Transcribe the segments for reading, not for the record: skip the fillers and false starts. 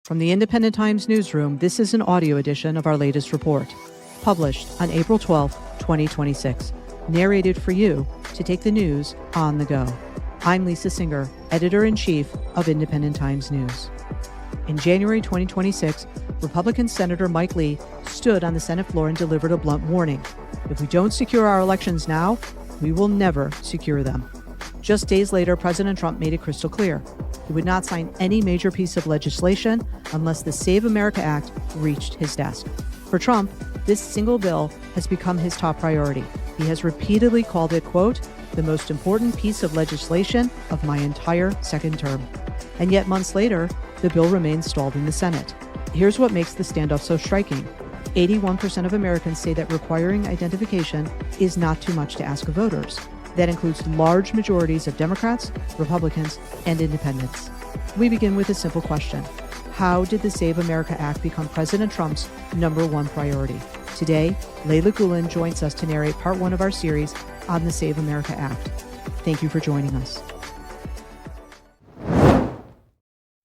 From the Independent Times Newsroom, this is an audio edition of our latest report, published on April 12, 2026, narrated for you to take the news on the go. I'm Lisa Singer, Editor-in-Chief of Independent Times News. In January 2026, Republican Senator Mike Lee stood on the Senate floor and delivered a blunt warning. If we don't secure our elections now, we will never secure them. Just days later, President Trump made it crystal clear. He would not sign any major piece of legislation unless the Save America Act reached his desk. For Trump, this single bill has become his top priority. He has repeatedly called it, quote, the most important piece of legislation of my entire second term. And yet months later, the bill remains stalled in the Senate. Here's what makes the standoff so striking. 81% of Americans say that requiring identification is not too much to ask of voters. That includes large majorities of Democrats, Republicans, and independents. We begin with a simple question. How did the Save America Act become President Trump's number one priority? Today, Leila Gulen joins us to narrate part one of our series on the Save America Act. Thank you for joining us.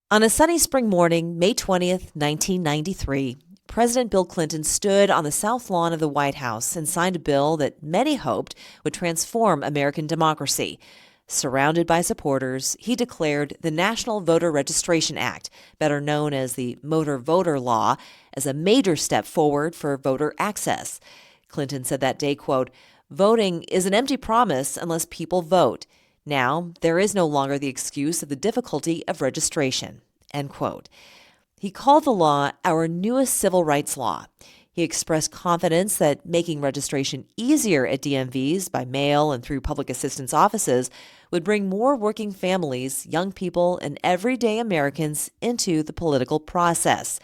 On a sunny spring morning, May 20th, 1993, President Bill Clinton stood on the South Lawn of the White House and signed a bill that many hoped would transform American democracy. Surrounded by supporters, he declared the National Voter Registration Act, better known as the Motor Voter Law, as a major step forward for voter access. Clinton said that day, quote, voting is an empty promise unless people vote. Now, there is no longer the excuse of the difficulty of registration, end quote. He called the law our newest civil rights law. He expressed confidence that making registration easier at DMVs by mail and through public assistance offices would bring more working families, young people, and everyday Americans into the political process.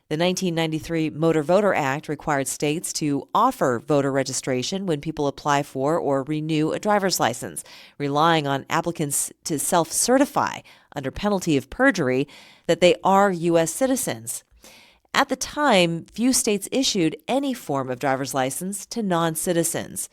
The 1993 Motor Voter Act required states to offer voter registration when people apply for or renew a driver's license, relying on applicants to self-certify under penalty of perjury that they are U.S. citizens. At the time, few states issued any form of driver's license to non-citizens.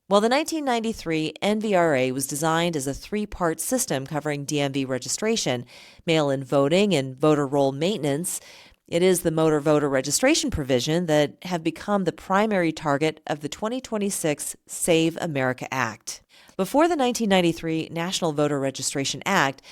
While the 1993 NVRA was designed as a three-part system covering DMV registration, mail-in voting, and voter roll maintenance, it is the motor voter registration provision that have become the primary target of the 2026 Save America Act. Before the 1993 National Voter Registration Act,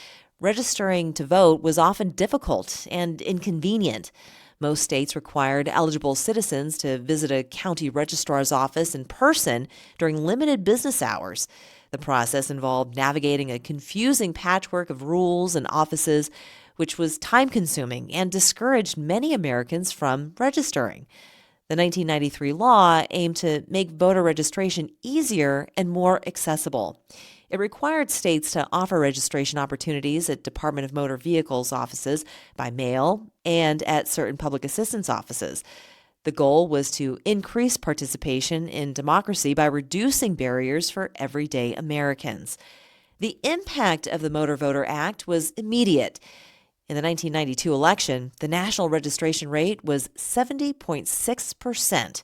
registering to vote was often difficult and inconvenient. Most states required eligible citizens to visit a county registrar's office in person during limited business hours. The process involved navigating a confusing patchwork of rules and offices, which was time-consuming and discouraged many Americans from registering. The 1993 law aimed to make voter registration easier and more accessible. It required states to offer registration opportunities at Department of Motor Vehicles offices by mail and at certain public assistance offices. The goal was to increase participation in democracy by reducing barriers for everyday Americans. The impact of the Motor Voter Act was immediate. In the 1992 election, the national registration rate was 70.6%.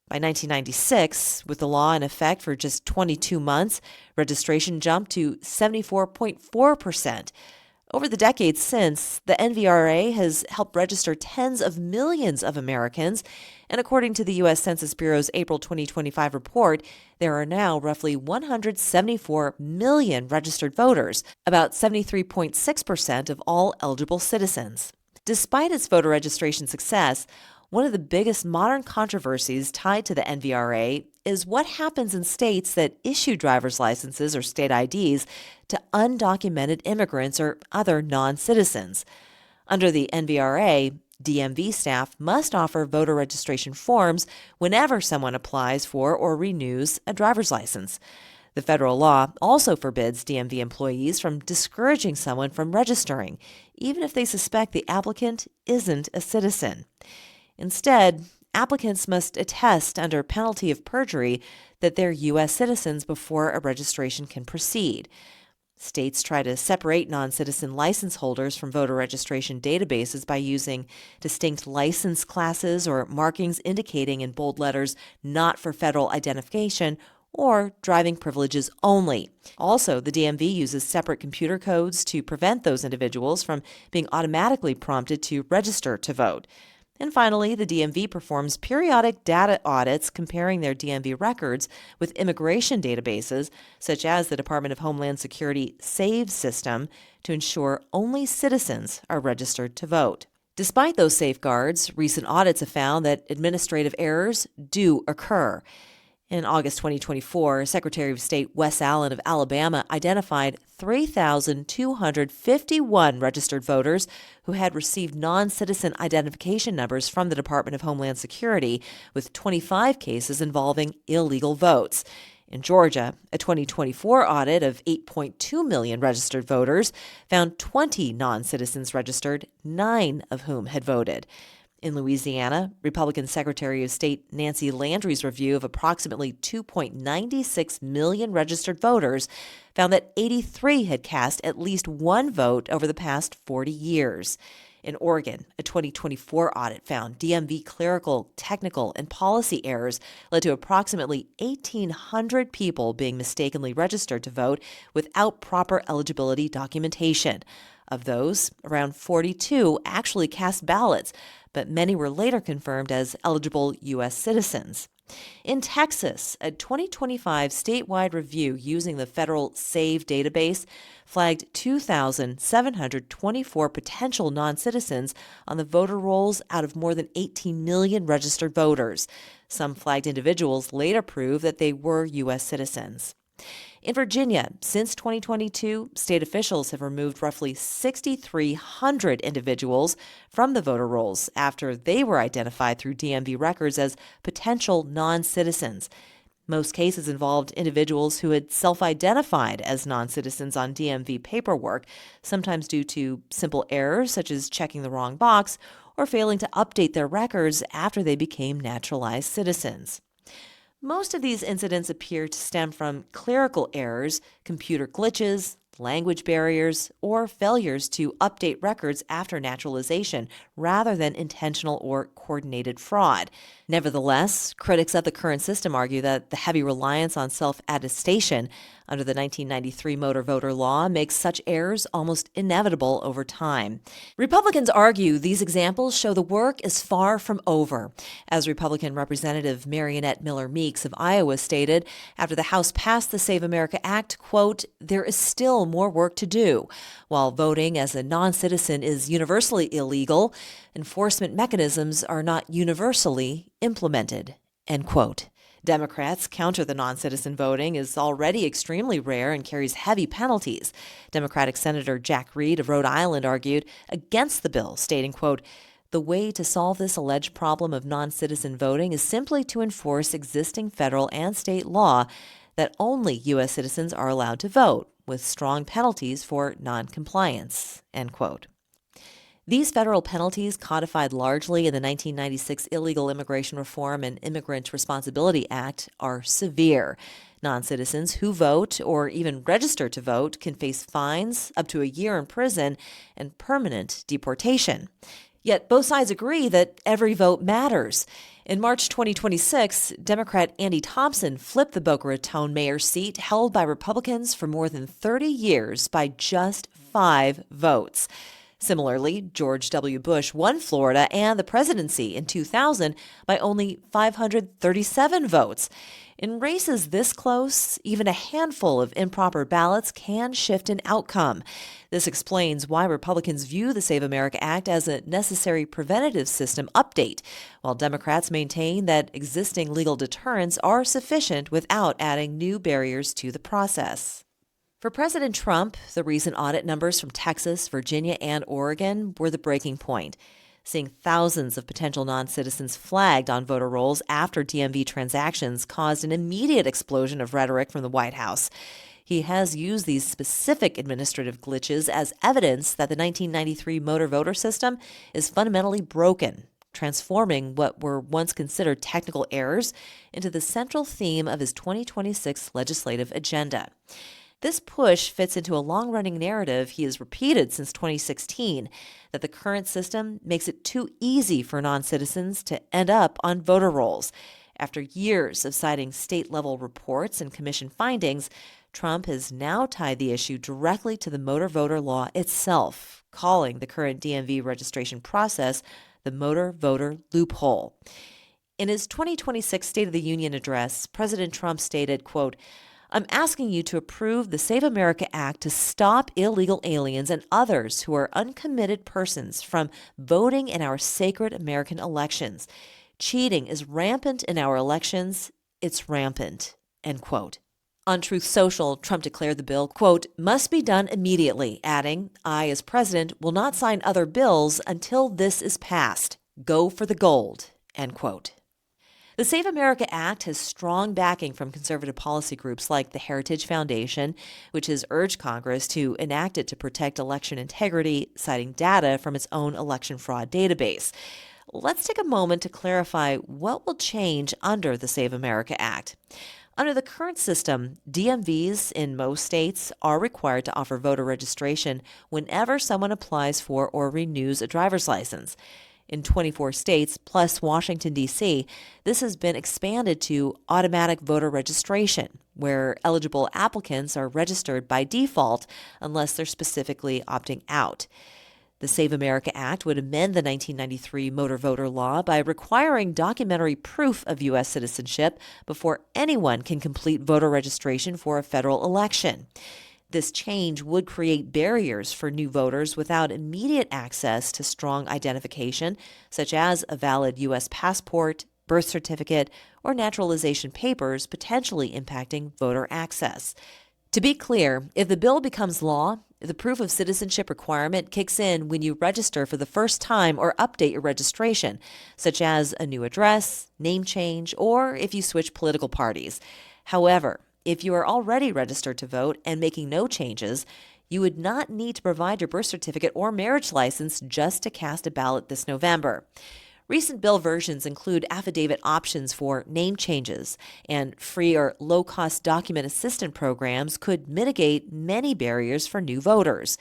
By 1996, with the law in effect for just 22 months, registration jumped to 74.4%. Over the decades since, the NVRA has helped register tens of millions of Americans, and according to the U.S. Census Bureau's April 2025 report, there are now roughly 174 million registered voters, about 73.6% of all eligible citizens. Despite its voter registration success, one of the biggest modern controversies tied to the NVRA is what happens in states that issue driver's licenses or state IDs to undocumented immigrants or other non-citizens. Under the NVRA, DMV staff must offer voter registration forms whenever someone applies for or renews a driver's license. The federal law also forbids DMV employees from discouraging someone from registering, even if they suspect the applicant isn't a citizen. Instead, applicants must attest under penalty of perjury that they're U.S. citizens before a registration can proceed. States try to separate non-citizen license holders from voter registration databases by using distinct license classes or markings indicating in bold letters not for federal identification or driving privileges only. Also, the DMV uses separate computer codes to prevent those individuals from being automatically prompted to register to vote. And finally, the DMV performs periodic data audits comparing their DMV records with immigration databases, such as the Department of Homeland Security SAVE system, to ensure only citizens are registered to vote. Despite those safeguards, recent audits have found that administrative errors do occur. In August 2024, Secretary of State Wes Allen of Alabama identified 3,251 registered voters who had received non-citizen identification numbers from the Department of Homeland Security, with 25 cases involving illegal votes. In Georgia, a 2024 audit of 8.2 million registered voters found 20 non-citizens registered, 9 of whom had voted. In Louisiana, Republican Secretary of State Nancy Landry's review of approximately 2.96 million registered voters found that 83 had cast at least one vote over the past 40 years. In Oregon, a 2024 audit found DMV clerical, technical, and policy errors led to approximately 1,800 people being mistakenly registered to vote without proper eligibility documentation. Of those, around 42 actually cast ballots, but many were later confirmed as eligible U.S. citizens. In Texas, a 2025 statewide review using the federal SAVE database flagged 2,724 potential non-citizens on the voter rolls out of more than 18 million registered voters. Some flagged individuals later proved that they were U.S. citizens. In Virginia, since 2022, state officials have removed roughly 6,300 individuals from the voter rolls after they were identified through DMV records as potential non-citizens. Most cases involved individuals who had self-identified as non-citizens on DMV paperwork, sometimes due to simple errors such as checking the wrong box or failing to update their records after they became naturalized citizens. Most of these incidents appear to stem from clerical errors, computer glitches, language barriers, or failures to update records after naturalization, rather than intentional or coordinated fraud. Nevertheless, critics of the current system argue that the heavy reliance on self-attestation under the 1993 motor voter law makes such errors almost inevitable over time. Republicans argue these examples show the work is far from over. As Republican Representative Marionette Miller Meeks of Iowa stated, after the House passed the Save America Act, quote, "There is still more work to do. While voting as a non-citizen is universally illegal, enforcement mechanisms are not universally implemented," end quote. Democrats counter the non-citizen voting is already extremely rare and carries heavy penalties. Democratic Senator Jack Reed of Rhode Island argued against the bill, stating, quote, "The way to solve this alleged problem of non-citizen voting is simply to enforce existing federal and state law that only U.S. citizens are allowed to vote, with strong penalties for non-compliance," end quote. These federal penalties, codified largely in the 1996 Illegal Immigration Reform and Immigrant Responsibility Act, are severe. Non-citizens who vote or even register to vote can face fines, up to a year in prison, and permanent deportation. Yet both sides agree that every vote matters. In March 2026, Democrat Andy Thompson flipped the Boca Raton mayor's seat held by Republicans for more than 30 years by just 5 votes. Similarly, George W. Bush won Florida and the presidency in 2000 by only 537 votes. In races this close, even a handful of improper ballots can shift an outcome. This explains why Republicans view the Save America Act as a necessary preventative system update, while Democrats maintain that existing legal deterrents are sufficient without adding new barriers to the process. For President Trump, the recent audit numbers from Texas, Virginia, and Oregon were the breaking point. Seeing thousands of potential non-citizens flagged on voter rolls after DMV transactions caused an immediate explosion of rhetoric from the White House. He has used these specific administrative glitches as evidence that the 1993 motor voter system is fundamentally broken, transforming what were once considered technical errors into the central theme of his 2026 legislative agenda. This push fits into a long-running narrative he has repeated since 2016, that the current system makes it too easy for non-citizens to end up on voter rolls. After years of citing state-level reports and commission findings, Trump has now tied the issue directly to the motor voter law itself, calling the current DMV registration process the motor voter loophole. In his 2026 State of the Union address, President Trump stated, quote, "I'm asking you to approve the Save America Act to stop illegal aliens and others who are uncommitted persons from voting in our sacred American elections. Cheating is rampant in our elections. It's rampant," end quote. On Truth Social, Trump declared the bill, quote, "must be done immediately," adding, "I, as president, will not sign other bills until this is passed. Go for the gold," end quote. The Save America Act has strong backing from conservative policy groups like the Heritage Foundation, which has urged Congress to enact it to protect election integrity, citing data from its own election fraud database. Let's take a moment to clarify what will change under the Save America Act. Under the current system, DMVs in most states are required to offer voter registration whenever someone applies for or renews a driver's license. In 24 states, plus Washington, D.C., this has been expanded to automatic voter registration, where eligible applicants are registered by default unless they're specifically opting out. The Save America Act would amend the 1993 motor voter law by requiring documentary proof of U.S. citizenship before anyone can complete voter registration for a federal election. This change would create barriers for new voters without immediate access to strong identification, such as a valid U.S. passport, birth certificate, or naturalization papers, potentially impacting voter access. To be clear, if the bill becomes law, the proof of citizenship requirement kicks in when you register for the first time or update your registration, such as a new address, name change, or if you switch political parties. However, if you are already registered to vote and making no changes, you would not need to provide your birth certificate or marriage license just to cast a ballot this November. Recent bill versions include affidavit options for name changes, and free or low-cost document assistance programs could mitigate many barriers for new voters.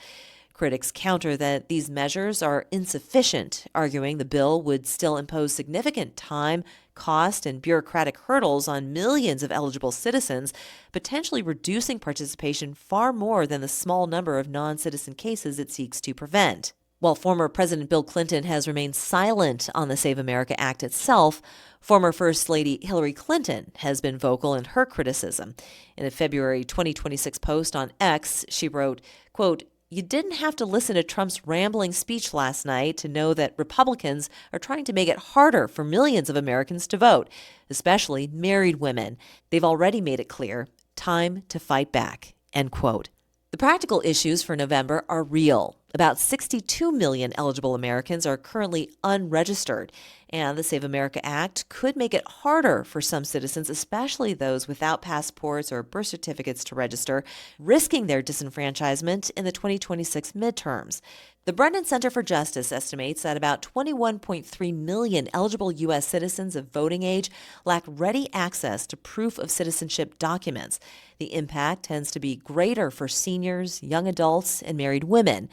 Critics counter that these measures are insufficient, arguing the bill would still impose significant time, cost, and bureaucratic hurdles on millions of eligible citizens, potentially reducing participation far more than the small number of non-citizen cases it seeks to prevent. While former President Bill Clinton has remained silent on the Save America Act itself, former First Lady Hillary Clinton has been vocal in her criticism. In a February 2026 post on X, she wrote, quote, "You didn't have to listen to Trump's rambling speech last night to know that Republicans are trying to make it harder for millions of Americans to vote, especially married women. They've already made it clear. Time to fight back," end quote. The practical issues for November are real. About 62 million eligible Americans are currently unregistered, and the Save America Act could make it harder for some citizens, especially those without passports or birth certificates, to register, risking their disenfranchisement in the 2026 midterms. The Brennan Center for Justice estimates that about 21.3 million eligible U.S. citizens of voting age lack ready access to proof of citizenship documents. The impact tends to be greater for seniors, young adults, and married women.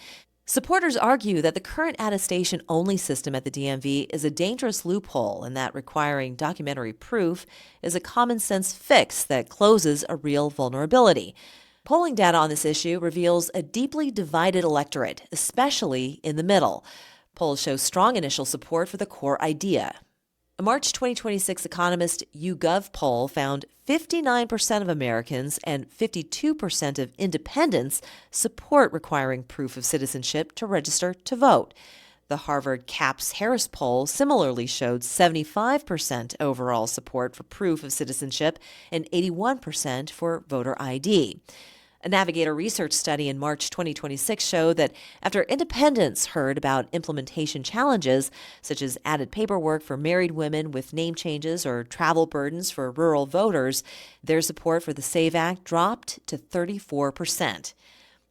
Supporters argue that the current attestation-only system at the DMV is a dangerous loophole and that requiring documentary proof is a common-sense fix that closes a real vulnerability. Polling data on this issue reveals a deeply divided electorate, especially in the middle. Polls show strong initial support for the core idea. A March 2026 Economist YouGov poll found 59% of Americans and 52% of independents support requiring proof of citizenship to register to vote. The Harvard Capps-Harris poll similarly showed 75% overall support for proof of citizenship and 81% for voter ID. A Navigator research study in March 2026 showed that after independents heard about implementation challenges, such as added paperwork for married women with name changes or travel burdens for rural voters, their support for the SAVE Act dropped to 34%.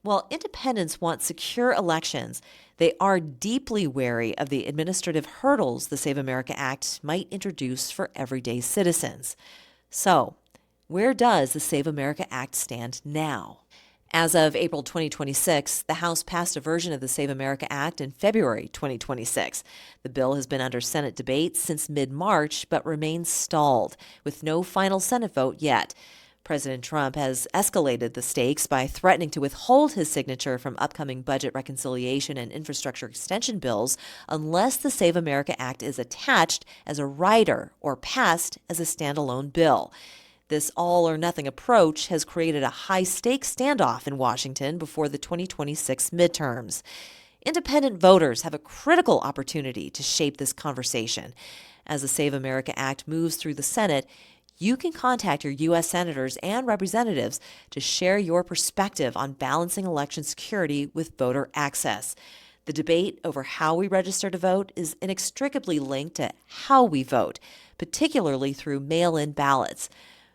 While independents want secure elections, they are deeply wary of the administrative hurdles the Save America Act might introduce for everyday citizens. So, where does the Save America Act stand now? As of April 2026, the House passed a version of the Save America Act in February 2026. The bill has been under Senate debate since mid-March, but remains stalled, with no final Senate vote yet. President Trump has escalated the stakes by threatening to withhold his signature from upcoming budget reconciliation and infrastructure extension bills unless the Save America Act is attached as a rider or passed as a standalone bill. This all-or-nothing approach has created a high-stakes standoff in Washington before the 2026 midterms. Independent voters have a critical opportunity to shape this conversation. As the Save America Act moves through the Senate, you can contact your U.S. senators and representatives to share your perspective on balancing election security with voter access. The debate over how we register to vote is inextricably linked to how we vote, particularly through mail-in ballots.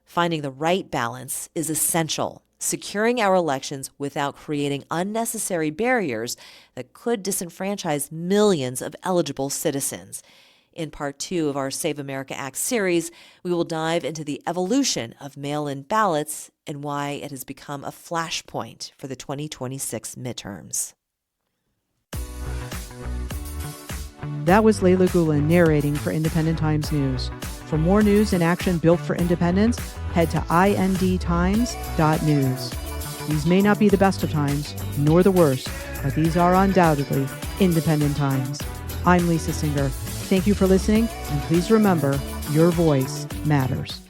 Finding the right balance is essential, securing our elections without creating unnecessary barriers that could disenfranchise millions of eligible citizens. In Part 2 of our Save America Act series, we will dive into the evolution of mail-in ballots and why it has become a flashpoint for the 2026 midterms. That was Layla Gulen narrating for Independent Times News. For more news and action built for independence, head to indtimes.news. These may not be the best of times, nor the worst, but these are undoubtedly independent times. I'm Lisa Singer. Thank you for listening, and please remember, your voice matters.